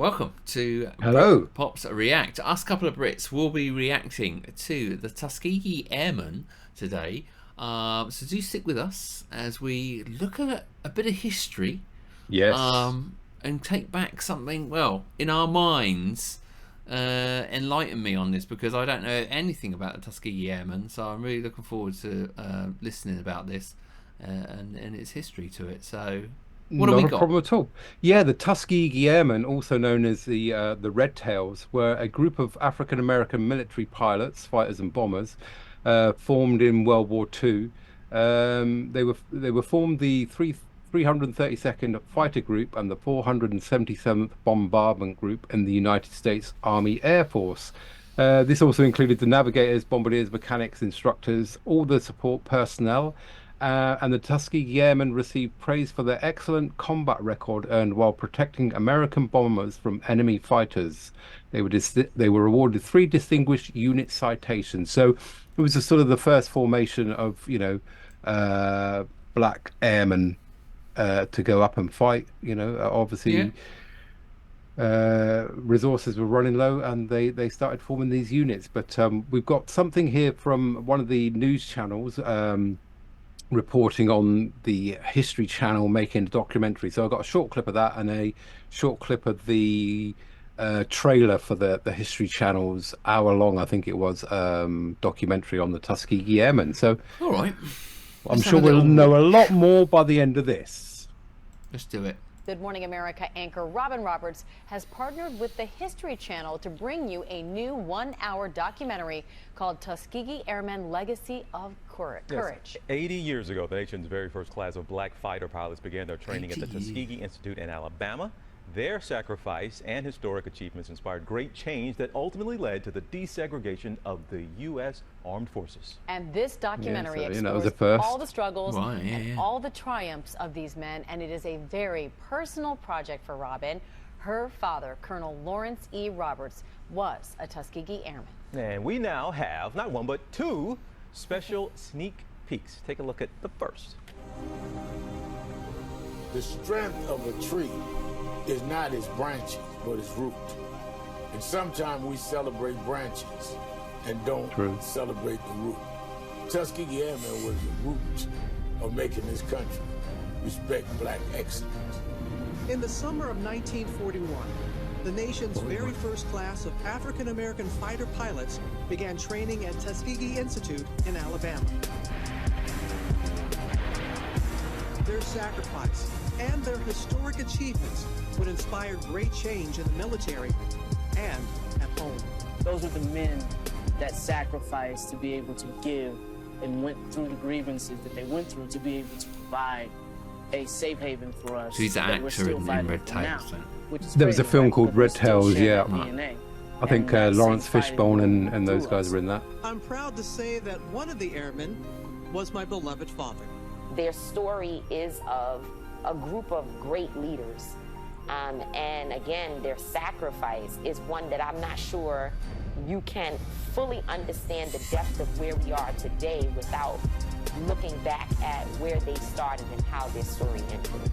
Welcome to Hello. Brit Pops React. Us couple of Brits will be reacting to the Tuskegee Airmen today. So do stick with us as we look at a bit of history. Yes. And take back something, well, in our minds, enlighten me on this, because I don't know anything about the Tuskegee Airmen. So I'm really looking forward to listening about this and its history to it. So what do we got? Not a problem at all. Yeah, the Tuskegee Airmen, also known as the Red Tails, were a group of African-American military pilots, fighters and bombers, formed in World War II. They were formed the 332nd Fighter Group and the 477th Bombardment Group in the United States Army Air Force. This also included the navigators, bombardiers, mechanics, instructors, all the support personnel. And the Tuskegee Airmen received praise for their excellent combat record earned while protecting American bombers from enemy fighters. They were awarded 3 distinguished unit citations. So it was sort of the first formation of, black airmen to go up and fight. Obviously, resources were running low, and they started forming these units. But we've got something here from one of the news channels. Reporting on the History Channel making a documentary. So I got a short clip of that and a short clip of the trailer for the History Channel's hour-long, I think it was, documentary on the Tuskegee Airmen. So, all right, I'm sure we'll know a lot more by the end of this. Let's do it. Good Morning America anchor Robin Roberts has partnered with the History Channel to bring you a new 1-hour documentary called Tuskegee Airmen Legacy of Courage. Yes. 80 years ago, the nation's very first class of black fighter pilots began their training at the Tuskegee Institute in Alabama. Their sacrifice and historic achievements inspired great change that ultimately led to the desegregation of the U.S. Armed Forces. And this documentary explores all the struggles and all the triumphs of these men, and it is a very personal project for Robin. Her father, Colonel Lawrence E. Roberts, was a Tuskegee Airman. And we now have not one but 2 special sneak peeks. Take a look at the first. The strength of a tree is not its branches, but its root. And sometimes we celebrate branches and don't celebrate the root. Tuskegee Airmen was the root of making this country respect black excellence. In the summer of 1941, the nation's very first class of African-American fighter pilots began training at Tuskegee Institute in Alabama. Their sacrifice and their historic achievements would inspire great change in the military and at home. Those are the men that sacrificed to be able to give and went through the grievances that they went through to be able to provide a safe haven for us. So he's an actor in Red Tails. There was a film called Red Tails, yeah. I think Lawrence Fishburne and those guys were in that. I'm proud to say that one of the airmen was my beloved father. Their story is of a group of great leaders. And again, their sacrifice is one that I'm not sure you can fully understand the depth of where we are today without looking back at where they started and how their story ended.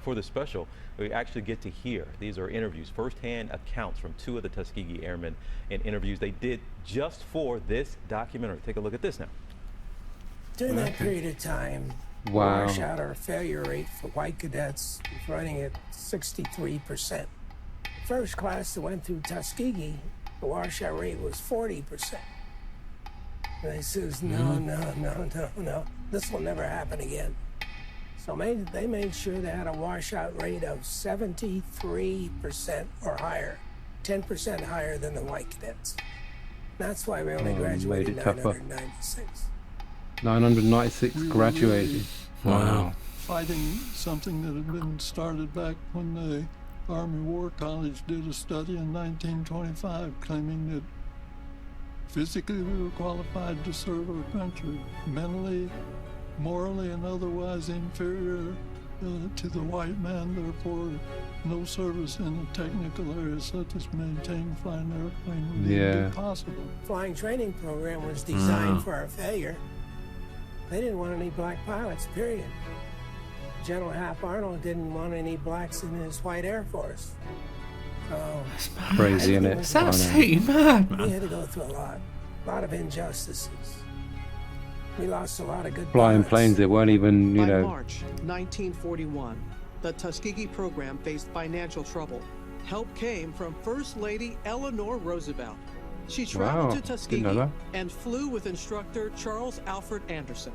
For the special, we actually get to hear, these are interviews, firsthand accounts from 2 of the Tuskegee Airmen in interviews they did just for this documentary. Take a look at this now. During that period of time, the washout or failure rate for white cadets was running at 63%. First class that went through Tuskegee, the washout rate was 40%. And they says, no, this will never happen again. So they made sure they had a washout rate of 73% or higher, 10% higher than the white cadets. That's why we only graduated 996. 996 graduated. Wow. Fighting something that had been started back when the Army War College did a study in 1925 claiming that physically we were qualified to serve our country, mentally, morally, and otherwise inferior to the white man, therefore no service in a technical area such as maintaining flying an airplane would be possible. Flying training program was designed for our failure. They didn't want any black pilots, period. General Hap Arnold didn't want any blacks in his white Air Force. Oh, Crazy, isn't it? It's absolutely mad, we man. had to go through a lot of injustices. We lost a lot of good Flying pilots. planes, they weren't even, By March 1941, the Tuskegee program faced financial trouble. Help came from First Lady Eleanor Roosevelt. She traveled to Tuskegee and flew with instructor Charles Alfred Anderson.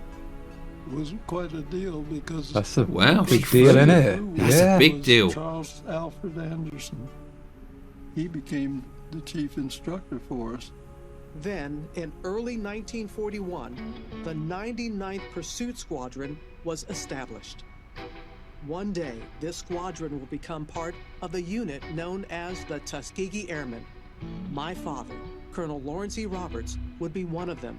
It was quite a deal because that's a big deal, isn't it? That's a big deal. Charles Alfred Anderson. He became the chief instructor for us. Then, in early 1941, the 99th Pursuit Squadron was established. One day, this squadron will become part of the unit known as the Tuskegee Airmen. My father, Colonel Lawrence E. Roberts, would be one of them.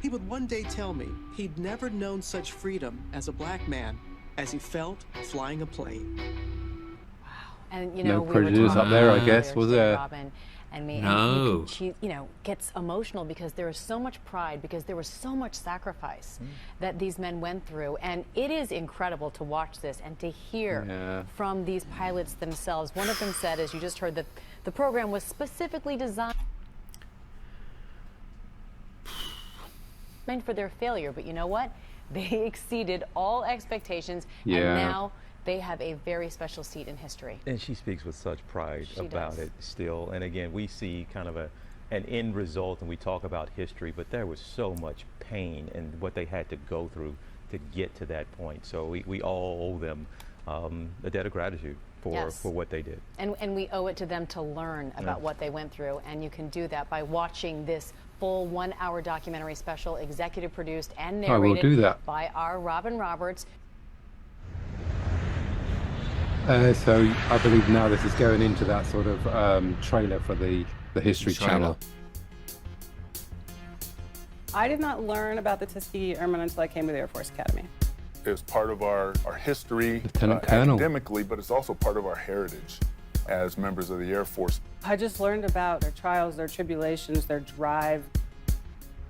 He would one day tell me he'd never known such freedom as a black man as he felt flying a plane. Wow. And, you No know, we were prejudice talking up there, I earlier guess, was today, there? Robin and me. No. And she, you know, gets emotional because there is so much pride, because there was so much sacrifice that these men went through. And it is incredible to watch this and to hear from these pilots themselves. One of them said, as you just heard, that the program was specifically designed for their failure. But you know what? They exceeded all expectations. And now they have a very special seat in history. And she speaks with such pride about it still. And again, we see kind of an end result, and we talk about history, but there was so much pain and what they had to go through to get to that point. So we all owe them a debt of gratitude for what they did. And we owe it to them to learn about what they went through. And you can do that by watching this full 1-hour documentary special, executive produced and narrated by our Robin Roberts. So I believe now this is going into that sort of trailer for the History Channel. I did not learn about the Tuskegee Airmen until I came to the Air Force Academy. It's part of our history academically, but it's also part of our heritage as members of the Air Force. I just learned about their trials, their tribulations, their drive,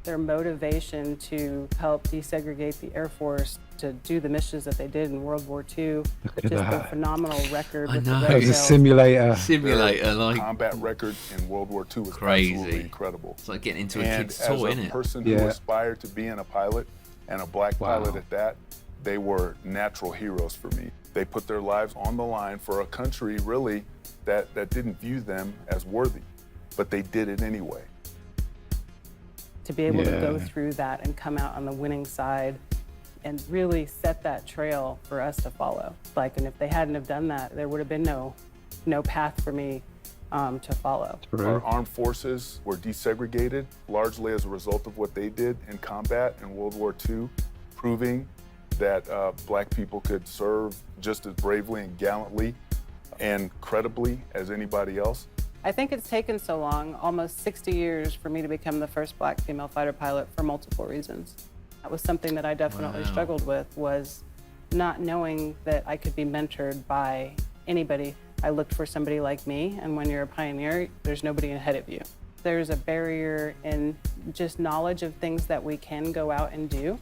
their motivation to help desegregate the Air Force, to do the missions that they did in World War II. Just the phenomenal record. I with know. The It was a simulator. Like combat record in World War II was absolutely incredible. It's like getting into a kid's toy, isn't it? As a person who aspired to being a pilot, and a black pilot at that, they were natural heroes for me. They put their lives on the line for a country, really, that didn't view them as worthy, but they did it anyway. To be able to go through that and come out on the winning side and really set that trail for us to follow. And if they hadn't have done that, there would have been no path for me to follow. Our armed forces were desegregated largely as a result of what they did in combat in World War II, proving that black people could serve just as bravely and gallantly and credibly as anybody else. I think it's taken so long, almost 60 years, for me to become the first black female fighter pilot for multiple reasons. That was something that I definitely struggled with, was not knowing that I could be mentored by anybody. I looked for somebody like me, and when you're a pioneer, there's nobody ahead of you. There's a barrier in just knowledge of things that we can go out and do.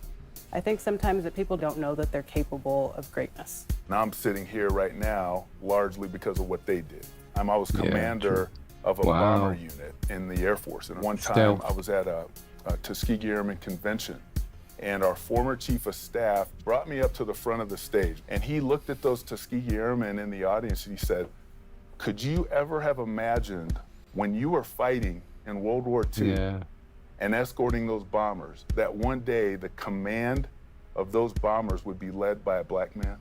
I think sometimes that people don't know that they're capable of greatness. Now I'm sitting here right now largely because of what they did. I was commander of a bomber unit in the Air Force. And one time I was at a Tuskegee Airmen convention, and our former chief of staff brought me up to the front of the stage, and he looked at those Tuskegee Airmen in the audience and he said, could you ever have imagined when you were fighting in World War II and escorting those bombers, that one day the command of those bombers would be led by a black man?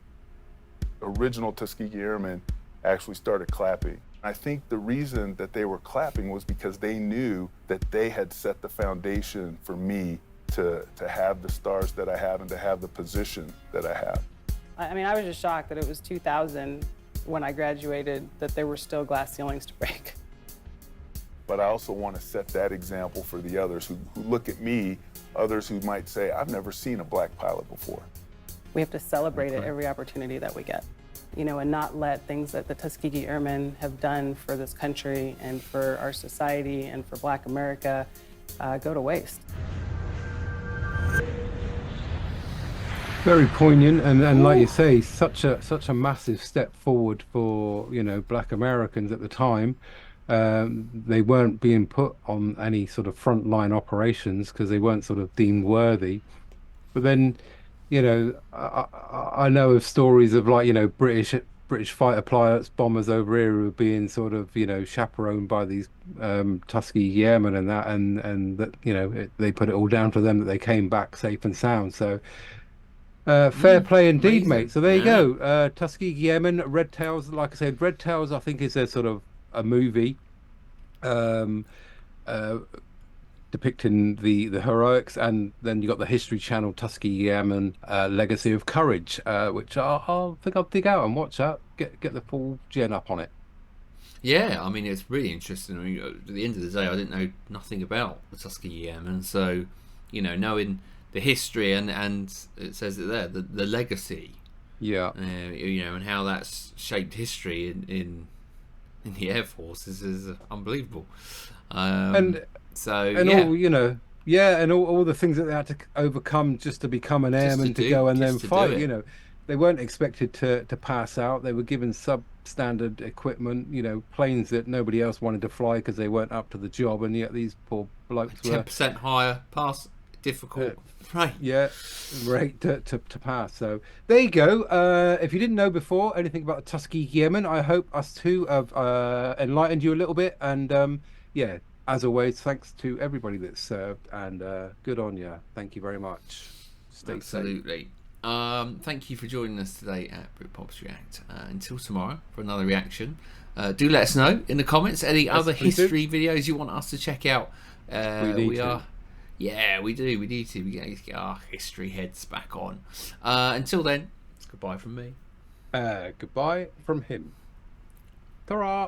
Original Tuskegee Airmen actually started clapping. I think the reason that they were clapping was because they knew that they had set the foundation for me to have the stars that I have and to have the position that I have. I mean, I was just shocked that it was 2000 when I graduated that there were still glass ceilings to break. But I also want to set that example for the others who look at me, others who might say, I've never seen a black pilot before. We have to celebrate it every opportunity that we get, and not let things that the Tuskegee Airmen have done for this country and for our society and for Black America go to waste. Very poignant, and like you say, such a massive step forward for, you know, Black Americans at the time. They weren't being put on any sort of frontline operations because they weren't sort of deemed worthy. But then, you know, I know of stories of, like, you know, British fighter pilots, bombers over here who were being sort of, you know, chaperoned by these Tuskegee Airmen and that, and that, you know, they put it all down to them that they came back safe and sound. So fair play indeed, mate. So there you go. Tuskegee Airmen, Red Tails. Like I said, Red Tails, I think, is a sort of a movie depicting the heroics, and then you got the History Channel Tuskegee Airmen Legacy of Courage, which I'll think I'll dig out and watch that. Get the full gen up on it. Yeah, I mean, it's really interesting. I mean, at the end of the day, I didn't know nothing about the Tuskegee Airmen, so, you know, knowing the history and it says it there, the legacy, you know, and how that's shaped history in the Air Force is unbelievable. And all, you know, and all the things that they had to overcome just to become an airman, to go and then fight. You know, they weren't expected to pass out. They were given substandard equipment, you know, planes that nobody else wanted to fly because they weren't up to the job, and yet these poor blokes 10% higher pass difficult rate to pass. So there you go. If you didn't know before anything about the Tuskegee Airmen, I hope us two have enlightened you a little bit. And yeah, as always, thanks to everybody that served, and good on you. Thank you very much. Stay Absolutely. Safe. Thank you for joining us today at Britpop's React. Until tomorrow for another reaction. Do let us know in the comments any other history videos you want us to check out. We do. We need to. We need to get our history heads back on. Until then, it's goodbye from me. Goodbye from him. Ta-ra!